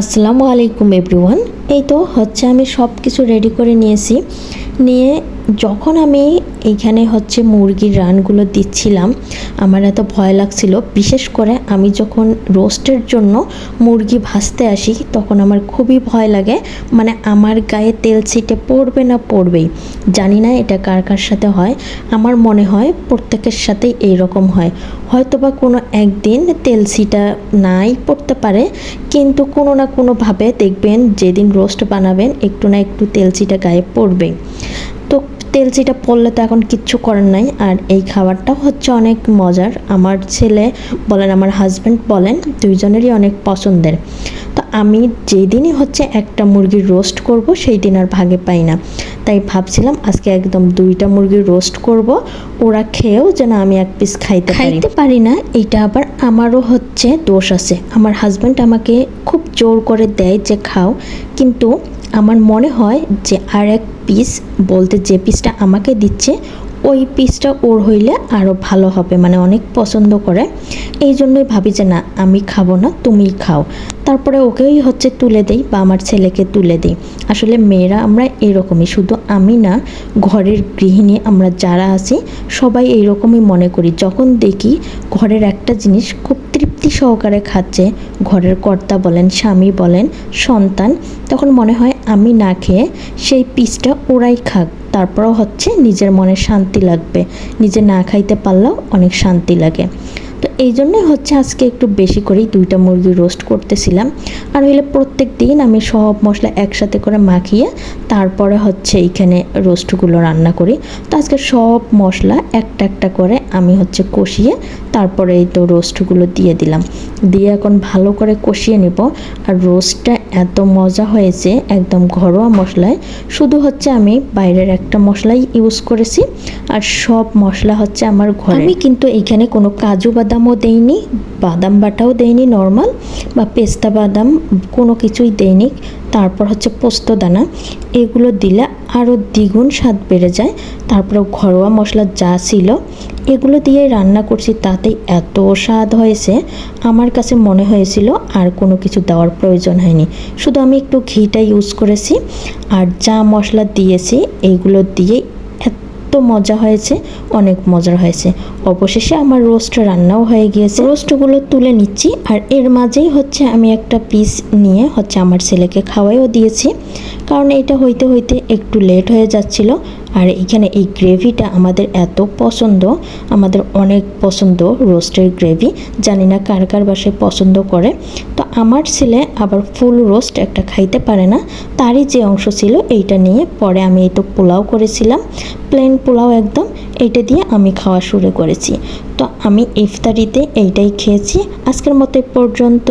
আসসালামু আলাইকুম এভরিওয়ান। এই তো হচ্ছে আমি সব কিছু রেডি করে নিয়েছি। নিয়ে যখন আমি এইখানে হচ্ছে মুরগির রানগুলো দিচ্ছিলাম, আমার এত ভয় লাগছিল। বিশেষ করে আমি যখন রোস্টের জন্য মুরগি ভাজতে আসি তখন আমার খুবই ভয় লাগে, মানে আমার গায়ে তেল ছিটে পড়বে না পড়বেই। জানি না এটা কার কার সাথে হয়, আমার মনে হয় প্রত্যেকের সাথেই এইরকম হয়। হয়তোবা কোনো একদিন তেল ছিটা নাই পড়তে পারে, কিন্তু কোনো না কোনোভাবে দেখবেন যেদিন রোস্ট বানাবেন একটু না একটু তেল ছিটা গায়ে পড়বেই। তো তেল চিটা পড়লে তো এখন কিচ্ছু করার নাই। আর এই খাবারটা হচ্ছে অনেক মজার, আমার ছেলে বলেন আমার হাজব্যান্ড বলেন দুইজনেরই অনেক পছন্দের। তো আমি যেদিনই হচ্ছে একটা মুরগির রোস্ট করব সেই দিন আর ভাগে পাই না, তাই ভাবছিলাম আজকে একদম 2টা মুরগির রোস্ট করব, ওরা খেয়েও যেন আমি এক পিস খাইতে পারি না। এটা আবার আমারও হচ্ছে দোষ আছে, আমার হাজব্যান্ড আমাকে খুব জোর করে দেয় যে খাও, কিন্তু আমার মনে হয় যে আর এক পিস বলতে যে পিসটা আমাকে দিচ্ছে ওই পিসটা ওর হইলে আরও ভালো হবে, মানে অনেক পছন্দ করে। এই জন্যই ভাবি যে না আমি খাবো না, তুমিই খাও। তারপরে ওকেই হচ্ছে তুলে দেই বা আমার ছেলেকে তুলে দিই। আসলে মেয়েরা আমরা এরকমই, শুধু আমি না, ঘরের গৃহিণী আমরা যারা আছি সবাই এইরকমই মনে করি। যখন দেখি ঘরের একটা জিনিস খুব তৃপ্তি সহকারে খাচ্ছে, ঘরের কর্তা বলেন, স্বামী বলেন, সন্তান, তখন মনে হয় আমি না খেয়ে সেই পিসটা ওরাই খাক, তারপরেও হচ্ছে নিজের মনে শান্তি লাগবে। নিজে না খাইতে পারলেও অনেক শান্তি লাগে। তো এই জন্যই হচ্ছে আজকে একটু বেশি করেই 2টা মুরগি রোস্ট করতেছিলাম। আর হইলে প্রত্যেক দিন আমি সব মশলা একসাথে করে মাখিয়ে তারপরে হচ্ছে এইখানে রোস্টগুলো রান্না করি। তো আজকে সব মশলা একটা একটা করে আমি হচ্ছে কষিয়ে তারপরে এই তো রোস্টগুলো দিয়ে দিলাম, দিয়ে এখন ভালো করে কষিয়ে নেব। আর রোস্টটা এত মজা হয়েছে একদম ঘরোয়া মশলায়, শুধু হচ্ছে আমি বাইরের একটা মশলাই ইউজ করেছি, আর সব মশলা হচ্ছে আমার ঘরে। আমি কিন্তু এখানে কোনো কাজু বাদামও দেইনি, বাদাম বাটাও দেইনি, নর্মাল বা পেস্তা বাদাম কোনো কিছুই দেইনি। তারপর হচ্ছে পোস্ত দানা, এগুলো দিলে আরও দ্বিগুণ স্বাদ বেড়ে যায়। তারপরে ঘরোয়া মশলা যা ছিল এগুলো দিয়ে রান্না করছি, তাতেই এত স্বাদ হয়েছে আমার কাছে মনে হয়েছিল আর কোনো কিছু দেওয়ার প্রয়োজন হয়নি, শুধু আমি একটু ঘিটা ইউজ করেছি। আর যা মশলা দিয়েছি এইগুলো দিয়ে এত মজা হয়েছে, অনেক মজার হয়েছে। অবশেষে আমার রোস্ট রান্নাও হয়ে গিয়েছে, রোস্টগুলো তুলে নিচ্ছি। আর এর মাঝেই হচ্ছে আমি একটা পিস নিয়ে হচ্ছে আমার ছেলেকে খাওয়াইও দিয়েছি, কারণ এটা হইতে হইতে একটু লেট হয়ে যাচ্ছিল। আর এখানে এই গ্রেভিটা আমাদের এত পছন্দ, আমাদের অনেক পছন্দ রোস্টের গ্রেভি, জানি না কার কার বাসায় পছন্দ করে। তো আমার ছেলে আবার ফুল রোস্ট একটা খাইতে পারে না, তারই যে অংশ ছিল এইটা নিয়ে পরে আমি এই তো পোলাও করেছিলাম, প্লেন পোলাও একদম, এইটা দিয়ে আমি খাওয়া শুরু করেছি। তো আমি ইফতারিতে এইটাই খেয়েছি। আজকের মতো পর্যন্ত।